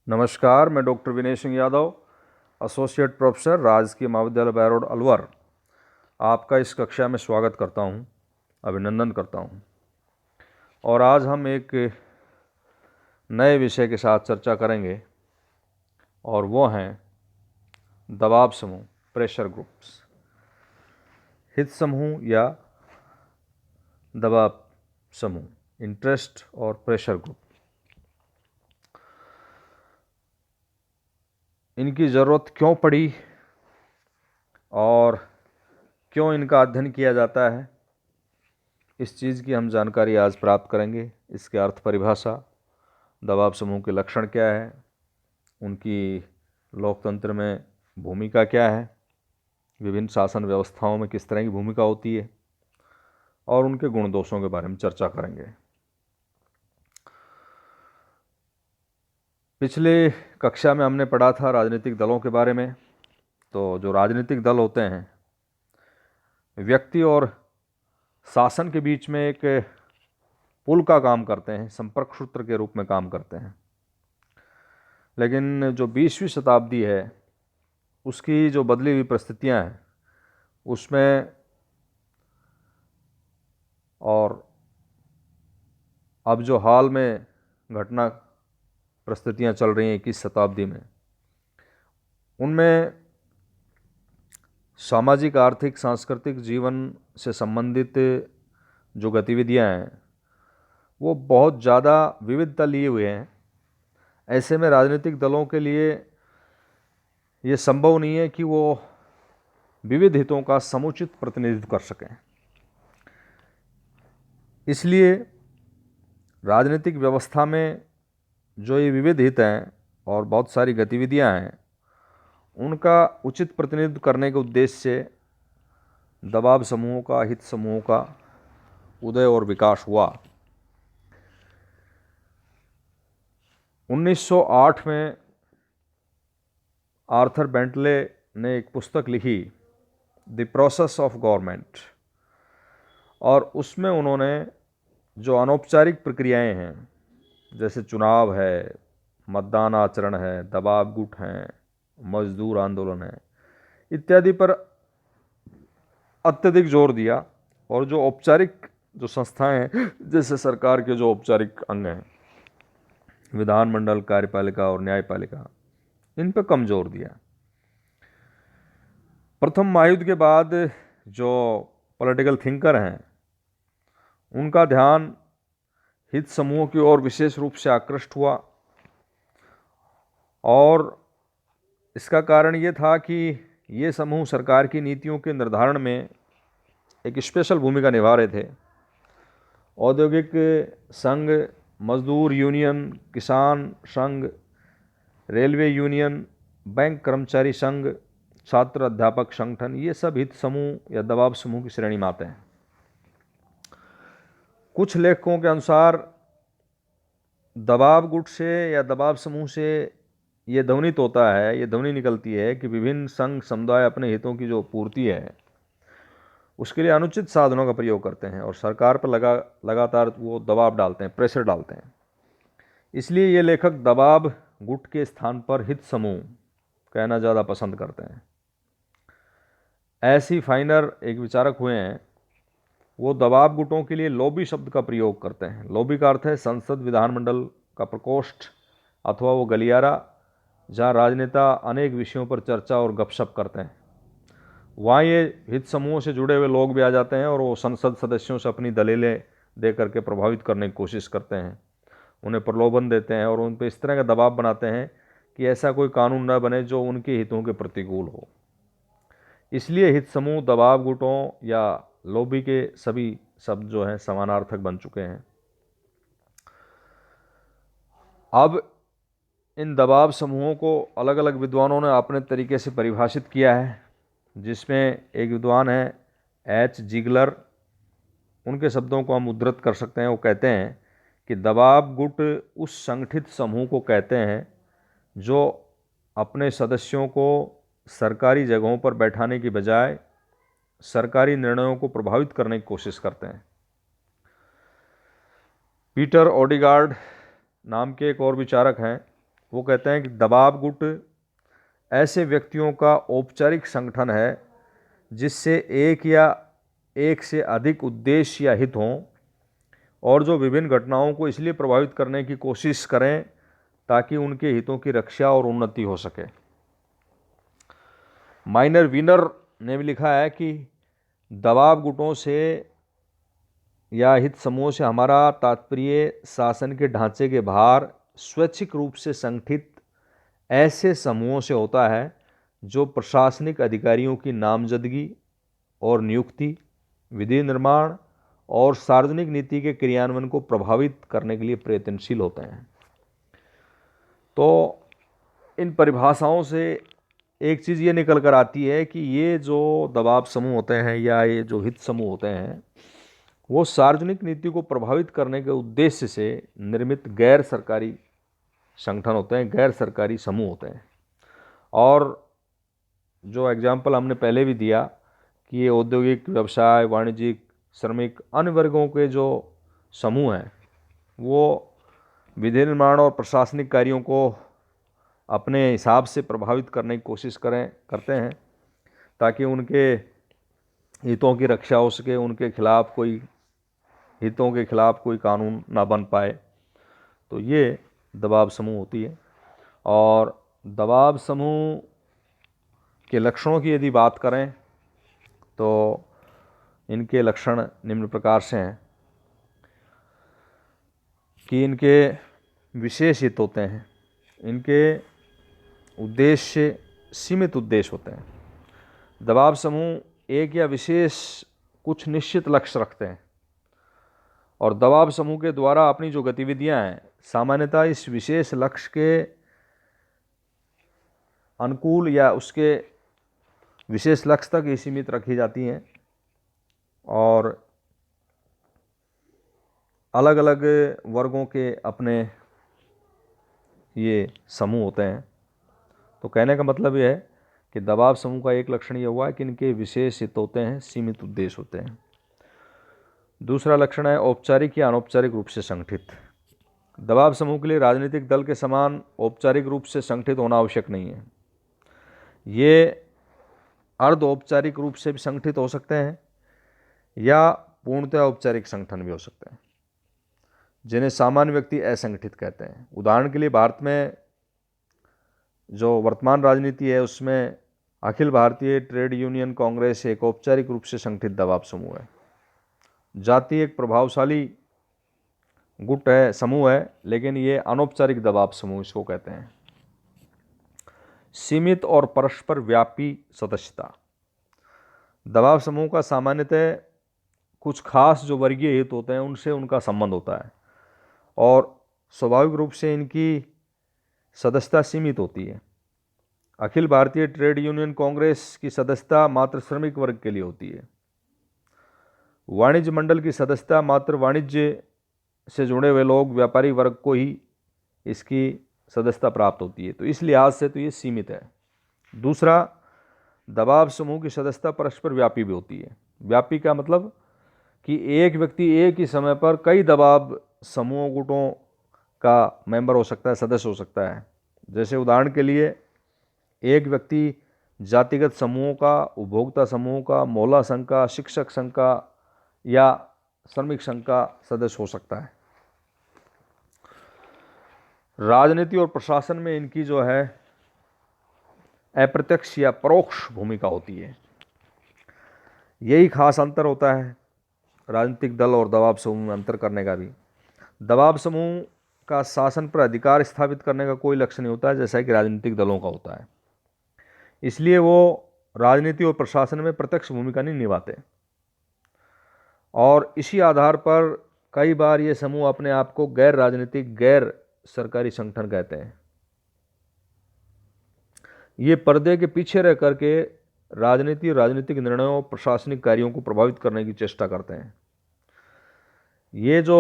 नमस्कार, मैं doctor Vinay Singh Yadav, associate professor राजकीय महाविद्यालय बैरोड अलवर, आपका इस कक्षा में स्वागत करता हूं, अभिनंदन करता हूं। और आज हम एक नए विषय के साथ चर्चा करेंगे और वो हैं दबाव समूह, प्रेशर ग्रुप्स। हित समूह या दबाव समूह, इंटरेस्ट और प्रेशर ग्रुप, इनकी ज़रूरत क्यों पड़ी और क्यों इनका अध्ययन किया जाता है, इस चीज़ की हम जानकारी आज प्राप्त करेंगे। इसके अर्थ परिभाषा, दबाव समूह के लक्षण क्या है, उनकी लोकतंत्र में भूमिका क्या है, विभिन्न शासन व्यवस्थाओं में किस तरह की भूमिका होती है, और उनके गुण दोषों के बारे में चर्चा करेंगे। पिछले कक्षा में हमने पढ़ा था राजनीतिक दलों के बारे में। तो जो राजनीतिक दल होते हैं, व्यक्ति और शासन के बीच में एक पुल का काम करते हैं, संपर्क सूत्र के रूप में काम करते हैं। लेकिन जो 20वीं शताब्दी है, उसकी जो बदली हुई परिस्थितियां हैं, उसमें और अब जो हाल में घटना परिस्थितियां चल रही हैं 21 शताब्दी में, उनमें सामाजिक, आर्थिक, सांस्कृतिक जीवन से संबंधित जो गतिविधियां हैं, वो बहुत ज़्यादा विविधता लिए हुए हैं। ऐसे में राजनीतिक दलों के लिए ये संभव नहीं है कि वो विविध हितों का समुचित प्रतिनिधित्व कर सकें। इसलिए राजनीतिक व्यवस्था में जो ये विविध हित हैं और बहुत सारी गतिविधियां हैं, उनका उचित प्रतिनिधित्व करने के उद्देश्य से दबाव समूहों का, हित समूहों का उदय और विकास हुआ। 1908 में आर्थर बेंटले ने एक पुस्तक लिखी, द प्रोसेस ऑफ गवर्नमेंट, और उसमें उन्होंने जो अनौपचारिक प्रक्रियाएं हैं, जैसे चुनाव है, मतदान आचरण है, दबाव गुट हैं, मजदूर आंदोलन है, इत्यादि पर अत्यधिक जोर दिया। और जो औपचारिक जो संस्थाएं हैं, जैसे सरकार के जो औपचारिक अंग हैं, विधानमंडल, कार्यपालिका और न्यायपालिका, इन पर कम जोर दिया। प्रथम महायुद्ध के बाद जो पॉलिटिकल थिंकर हैं, उनका ध्यान हित समूहों की ओर विशेष रूप से आकृष्ट हुआ। और इसका कारण ये था कि ये समूह सरकार की नीतियों के निर्धारण में एक स्पेशल भूमिका निभा रहे थे। औद्योगिक संघ, मजदूर यूनियन, किसान संघ, रेलवे यूनियन, बैंक कर्मचारी संघ, छात्र अध्यापक संगठन, ये सब हित समूह या दबाव समूह की श्रेणी में आते हैं। कुछ लेखकों के अनुसार दबाव गुट से या दबाव समूह से ये ध्वनित होता है, ये ध्वनि निकलती है कि विभिन्न संघ समुदाय अपने हितों की जो पूर्ति है, उसके लिए अनुचित साधनों का प्रयोग करते हैं और सरकार पर लगातार वो दबाव डालते हैं, प्रेशर डालते हैं। इसलिए ये लेखक दबाव गुट के स्थान पर हित समूह कहना ज़्यादा पसंद करते हैं। ऐसी फाइनर एक विचारक हुए हैं, वो दबाव गुटों के लिए लॉबी शब्द का प्रयोग करते हैं। लॉबी का अर्थ है संसद, विधानमंडल का प्रकोष्ठ अथवा वो गलियारा जहाँ राजनेता अनेक विषयों पर चर्चा और गपशप करते हैं। वहाँ ये हित समूहों से जुड़े हुए लोग भी आ जाते हैं और वो संसद सदस्यों से अपनी दलीलें दे करके प्रभावित करने की कोशिश करते हैं, उन्हें प्रलोभन देते हैं और उन पर इस तरह का दबाव बनाते हैं कि ऐसा कोई कानून न बने जो उनके हितों के प्रतिकूल हो। इसलिए हित समूह, दबाव गुटों या लॉबी के सभी शब्द जो हैं समानार्थक बन चुके हैं। अब इन दबाव समूहों को अलग अलग विद्वानों ने अपने तरीके से परिभाषित किया है, जिसमें एक विद्वान है एच जिगलर। उनके शब्दों को हम उद्धृत कर सकते हैं। वो कहते हैं कि दबाव गुट उस संगठित समूह को कहते हैं जो अपने सदस्यों को सरकारी जगहों पर बैठाने की बजाय सरकारी निर्णयों को प्रभावित करने की कोशिश करते हैं। पीटर ओडिगार्ड नाम के एक और विचारक हैं, वो कहते हैं कि दबाव गुट ऐसे व्यक्तियों का औपचारिक संगठन है जिससे एक या एक से अधिक उद्देश्य या हित हों और जो विभिन्न घटनाओं को इसलिए प्रभावित करने की कोशिश करें ताकि उनके हितों की रक्षा और उन्नति हो सके। माइनर विनर ने भी लिखा है कि दबाव गुटों से या हित समूहों से हमारा तात्पर्य शासन के ढांचे के बाहर स्वैच्छिक रूप से संगठित ऐसे समूहों से होता है जो प्रशासनिक अधिकारियों की नामजदगी और नियुक्ति, विधि निर्माण और सार्वजनिक नीति के क्रियान्वयन को प्रभावित करने के लिए प्रयत्नशील होते हैं। तो इन परिभाषाओं से एक चीज़ ये निकल कर आती है कि ये जो दबाव समूह होते हैं या ये जो हित समूह होते हैं वो सार्वजनिक नीति को प्रभावित करने के उद्देश्य से निर्मित गैर सरकारी संगठन होते हैं, गैर सरकारी समूह होते हैं। और जो एग्जाम्पल हमने पहले भी दिया कि ये औद्योगिक, व्यवसाय, वाणिज्यिक, श्रमिक, अन्य वर्गों के जो समूह हैं वो विधि निर्माण और प्रशासनिक कार्यों को अपने हिसाब से प्रभावित करने की कोशिश करते हैं ताकि उनके हितों की रक्षा हो सके, उनके खिलाफ कोई हितों के खिलाफ कोई कानून ना बन पाए। तो ये दबाव समूह होती है। और दबाव समूह के लक्षणों की यदि बात करें तो इनके लक्षण निम्न प्रकार से हैं कि इनके विशेष हित होते हैं, इनके उद्देश्य सीमित उद्देश्य होते हैं। दबाव समूह एक या विशेष कुछ निश्चित लक्ष्य रखते हैं और दबाव समूह के द्वारा अपनी जो गतिविधियां हैं सामान्यतः इस विशेष लक्ष्य के अनुकूल या उसके विशेष लक्ष्य तक ही सीमित रखी जाती हैं और अलग अलग वर्गों के अपने ये समूह होते हैं। तो कहने का मतलब ये है कि दबाव समूह का एक लक्षण ये हुआ है कि इनके विशेष हित होते हैं, सीमित उद्देश्य होते हैं। दूसरा लक्षण है औपचारिक या अनौपचारिक रूप से संगठित। दबाव समूह के लिए राजनीतिक दल के समान औपचारिक रूप से संगठित होना आवश्यक नहीं है। ये अर्ध औपचारिक रूप से भी संगठित हो सकते हैं या पूर्णतः औपचारिक संगठन भी हो सकते हैं, जिन्हें सामान्य व्यक्ति असंगठित कहते हैं। उदाहरण के लिए भारत में जो वर्तमान राजनीति है उसमें अखिल भारतीय ट्रेड यूनियन कांग्रेस एक औपचारिक रूप से संगठित दबाव समूह है। जाति एक प्रभावशाली गुट है, समूह है, लेकिन ये अनौपचारिक दबाव समूह इसको कहते हैं। सीमित और परस्पर व्यापी सदस्यता। दबाव समूह का सामान्यतः कुछ खास जो वर्गीय हित होते हैं उनसे उनका संबंध होता है और स्वाभाविक रूप से इनकी सदस्यता सीमित होती है। अखिल भारतीय ट्रेड यूनियन कांग्रेस की सदस्यता मात्र श्रमिक वर्ग के लिए होती है। वाणिज्य मंडल की सदस्यता मात्र वाणिज्य से जुड़े हुए लोग, व्यापारी वर्ग को ही इसकी सदस्यता प्राप्त होती है। तो इस लिहाज से तो ये सीमित है। दूसरा, दबाव समूह की सदस्यता परस्पर व्यापी भी होती है। व्यापी का मतलब कि एक व्यक्ति एक ही समय पर कई दबाव समूह गुटों का मेंबर हो सकता है, सदस्य हो सकता है। जैसे उदाहरण के लिए एक व्यक्ति जातिगत समूहों का, उपभोक्ता समूहों का, मोहल्ला संघ का, शिक्षक संघ का या श्रमिक संघ का सदस्य हो सकता है। राजनीति और प्रशासन में इनकी जो है अप्रत्यक्ष या परोक्ष भूमिका होती है। यही खास अंतर होता है राजनीतिक दल और दबाव समूह में अंतर करने का भी। दबाव समूह का शासन पर अधिकार स्थापित करने का कोई लक्ष्य नहीं होता है जैसा कि राजनीतिक दलों का होता है। इसलिए वो राजनीति और प्रशासन में प्रत्यक्ष भूमिका नहीं निभाते और इसी आधार पर कई बार ये समूह अपने आप को गैर राजनीतिक, गैर सरकारी संगठन कहते हैं। ये पर्दे के पीछे रह करके राजनीति और राजनीतिक निर्णयों और प्रशासनिक कार्यों को प्रभावित करने की चेष्टा करते हैं। ये जो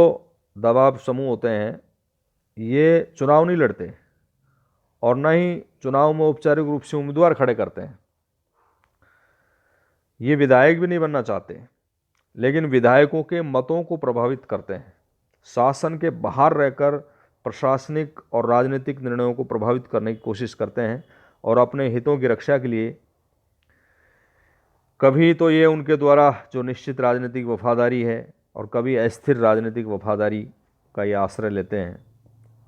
दबाव समूह होते हैं ये चुनाव नहीं लड़ते और न ही चुनाव में औपचारिक रूप से उम्मीदवार खड़े करते हैं। ये विधायक भी नहीं बनना चाहते, लेकिन विधायकों के मतों को प्रभावित करते हैं। शासन के बाहर रहकर प्रशासनिक और राजनीतिक निर्णयों को प्रभावित करने की कोशिश करते हैं और अपने हितों की रक्षा के लिए कभी तो ये उनके द्वारा जो निश्चित राजनीतिक वफादारी है और कभी अस्थिर राजनीतिक वफादारी का ये आश्रय लेते हैं।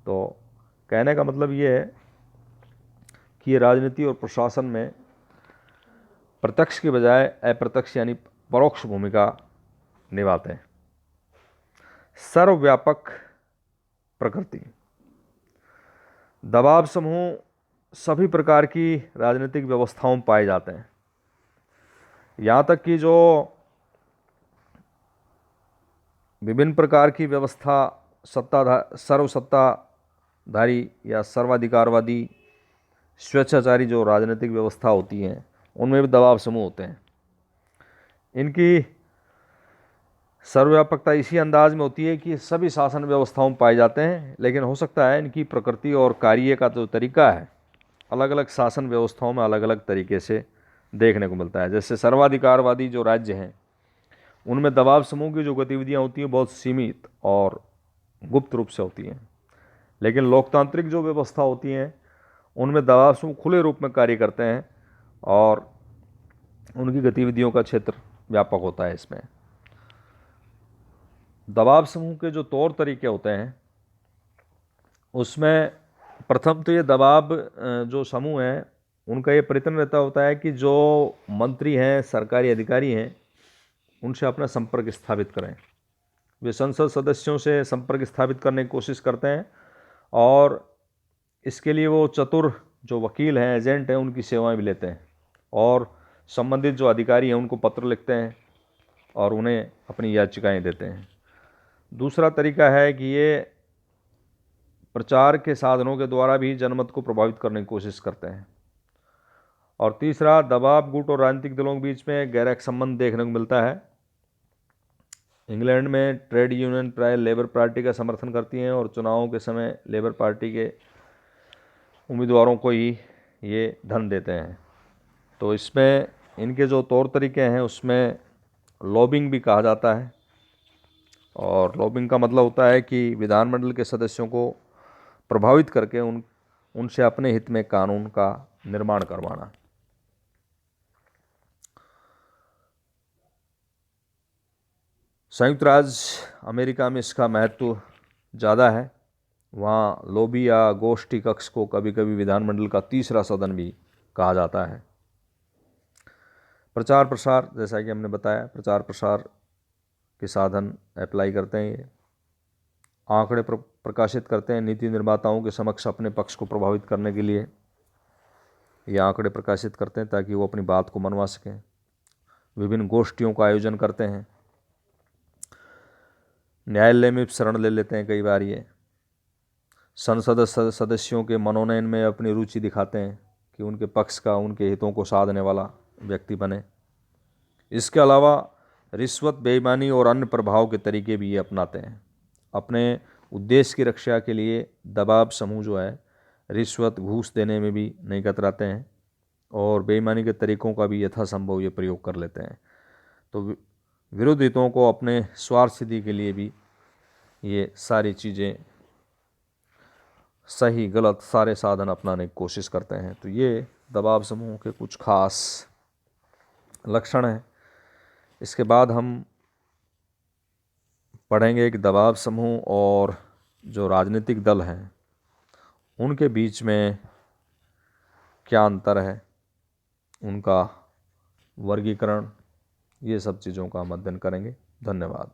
तो कहने का मतलब ये है कि ये राजनीति और प्रशासन में प्रत्यक्ष की बजाय अप्रत्यक्ष यानी परोक्ष भूमिका निभाते हैं। सर्वव्यापक प्रकृति। दबाव समूह सभी प्रकार की राजनीतिक व्यवस्थाओं में पाए जाते हैं। यहाँ तक कि जो विभिन्न प्रकार की व्यवस्था सर्वसत्ताधारी या सर्वाधिकारवादी स्वेच्छाचारी जो राजनीतिक व्यवस्था होती हैं उनमें भी दबाव समूह होते हैं। इनकी सर्वव्यापकता इसी अंदाज में होती है कि सभी शासन व्यवस्थाओं में पाए जाते हैं, लेकिन हो सकता है इनकी प्रकृति और कार्य का जो तरीका है अलग अलग शासन व्यवस्थाओं में अलग अलग तरीके से देखने को मिलता है। जैसे सर्वाधिकारवादी जो राज्य हैं उनमें दबाव समूह की जो गतिविधियां होती हैं बहुत सीमित और गुप्त रूप से होती हैं, लेकिन लोकतांत्रिक जो व्यवस्था होती हैं उनमें दबाव समूह खुले रूप में कार्य करते हैं और उनकी गतिविधियों का क्षेत्र व्यापक होता है। इसमें दबाव समूह के जो तौर तरीके होते हैं उसमें प्रथम तो ये दबाव जो समूह हैं उनका ये प्रयत्न रहता होता है कि जो मंत्री हैं, सरकारी अधिकारी हैं, उनसे अपना संपर्क स्थापित करें। वे संसद सदस्यों से संपर्क स्थापित करने की कोशिश करते हैं और इसके लिए वो चतुर जो वकील हैं, एजेंट हैं, उनकी सेवाएं भी लेते हैं और संबंधित जो अधिकारी हैं उनको पत्र लिखते हैं और उन्हें अपनी याचिकाएं देते हैं। दूसरा तरीका है कि ये प्रचार के साधनों के द्वारा भी जनमत को प्रभावित करने की कोशिश करते हैं। और तीसरा, दबाव गुट और राजनीतिक दलों के बीच में गहरा संबंध देखने को मिलता है। इंग्लैंड में ट्रेड यूनियन प्राय लेबर पार्टी का समर्थन करती हैं और चुनावों के समय लेबर पार्टी के उम्मीदवारों को ही ये धन देते हैं। तो इसमें इनके जो तौर तरीके हैं उसमें लॉबिंग भी कहा जाता है, और लॉबिंग का मतलब होता है कि विधानमंडल के सदस्यों को प्रभावित करके उनसे अपने हित में कानून का निर्माण करवाना। संयुक्त राज्य अमेरिका में इसका महत्व ज़्यादा है। वहाँ लॉबी या गोष्ठी कक्ष को कभी कभी विधानमंडल का तीसरा सदन भी कहा जाता है। प्रचार प्रसार, जैसा कि हमने बताया, प्रचार प्रसार के साधन अप्लाई करते हैं। ये आंकड़े प्रकाशित करते हैं नीति निर्माताओं के समक्ष अपने पक्ष को प्रभावित करने के लिए। ये आंकड़े प्रकाशित करते हैं ताकि वो अपनी बात को मनवा सकें। विभिन्न गोष्ठियों का आयोजन करते हैं। न्यायालय में शरण ले लेते हैं कई बार। ये संसद सदस्यों के मनोनयन में अपनी रुचि दिखाते हैं कि उनके पक्ष का, उनके हितों को साधने वाला व्यक्ति बने। इसके अलावा रिश्वत, बेईमानी और अन्य प्रभाव के तरीके भी ये अपनाते हैं। अपने उद्देश्य की रक्षा के लिए दबाव समूह जो है रिश्वत, घूस देने में भी नहीं कतराते हैं और बेईमानी के तरीकों का भी यथासंभव ये प्रयोग कर लेते हैं। तो विरोध हितों को अपने स्वार्थ सिद्धि के लिए भी ये सारी चीज़ें, सही गलत सारे साधन अपनाने की कोशिश करते हैं। तो ये दबाव समूह के कुछ खास लक्षण हैं। इसके बाद हम पढ़ेंगे कि दबाव समूह और जो राजनीतिक दल हैं उनके बीच में क्या अंतर है, उनका वर्गीकरण, ये सब चीज़ों का हम अध्ययन करेंगे। धन्यवाद।